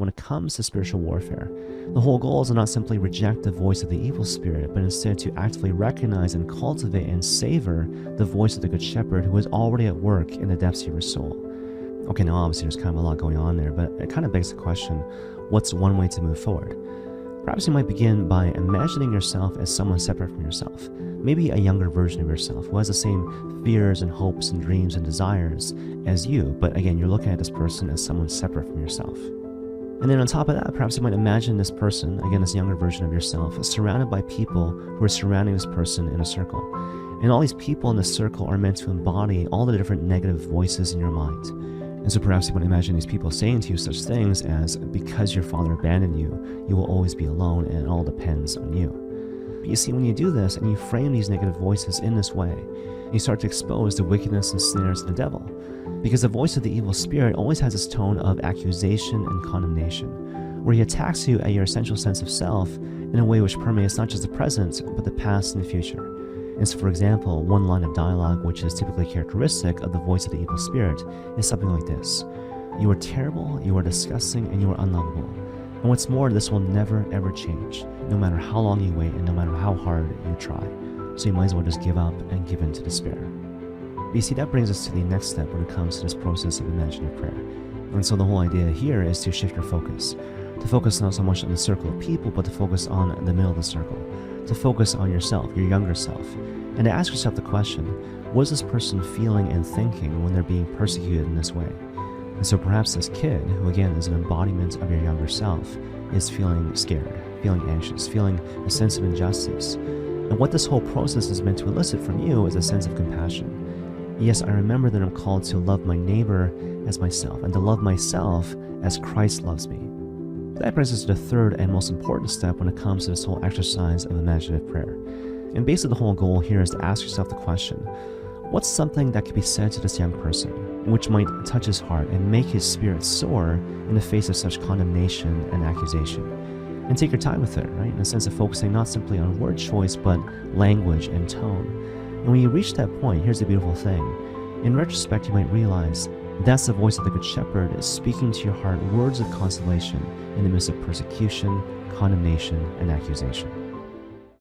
When it comes to spiritual warfare, the whole goal is to not simply reject the voice of the evil spirit, but instead to actively recognize and cultivate and savor the voice of the Good Shepherd who is already at work in the depths of your soul. Okay, now obviously there's kind of a lot going on there, but it kind of begs the question, what's one way to move forward? Perhaps you might begin by imagining yourself as someone separate from yourself, maybe a younger version of yourself who has the same fears and hopes and dreams and desires as you, but again, you're looking at this person as someone separate from yourself. And then on top of that, perhaps you might imagine this person, again, this younger version of yourself, surrounded by people who are surrounding this person in a circle. And all these people in the circle are meant to embody all the different negative voices in your mind. And so perhaps you might imagine these people saying to you such things as, because your father abandoned you, you will always be alone and it all depends on you. But you see, when you do this and you frame these negative voices in this way, you start to expose the wickedness and snares of the devil. Because the voice of the evil spirit always has this tone of accusation and condemnation, where he attacks you at your essential sense of self in a way which permeates not just the present, but the past and the future. And so, for example, one line of dialogue which is typically characteristic of the voice of the evil spirit is something like this: "You are terrible, you are disgusting, and you are unlovable. And what's more, this will never ever change, no matter how long you wait and no matter how hard you try. So you might as well just give up and give in to despair." But you see, that brings us to the next step when it comes to this process of imaginative prayer. And so the whole idea here is to shift your focus. To focus not so much on the circle of people, but to focus on the middle of the circle. To focus on yourself, your younger self. And to ask yourself the question, what is this person feeling and thinking when they're being persecuted in this way? And so perhaps this kid, who again is an embodiment of your younger self, is feeling scared, feeling anxious, feeling a sense of injustice. And what this whole process is meant to elicit from you is a sense of compassion. Yes, I remember that I'm called to love my neighbor as myself, and to love myself as Christ loves me. That brings us to the third and most important step when it comes to this whole exercise of imaginative prayer. And basically the whole goal here is to ask yourself the question, what's something that could be said to this young person, which might touch his heart and make his spirit soar in the face of such condemnation and accusation? And take your time with it, right? In the sense of focusing not simply on word choice, but language and tone. And when you reach that point, here's the beautiful thing. In retrospect, you might realize that's the voice of the Good Shepherd is speaking to your heart words of consolation in the midst of persecution, condemnation, and accusation.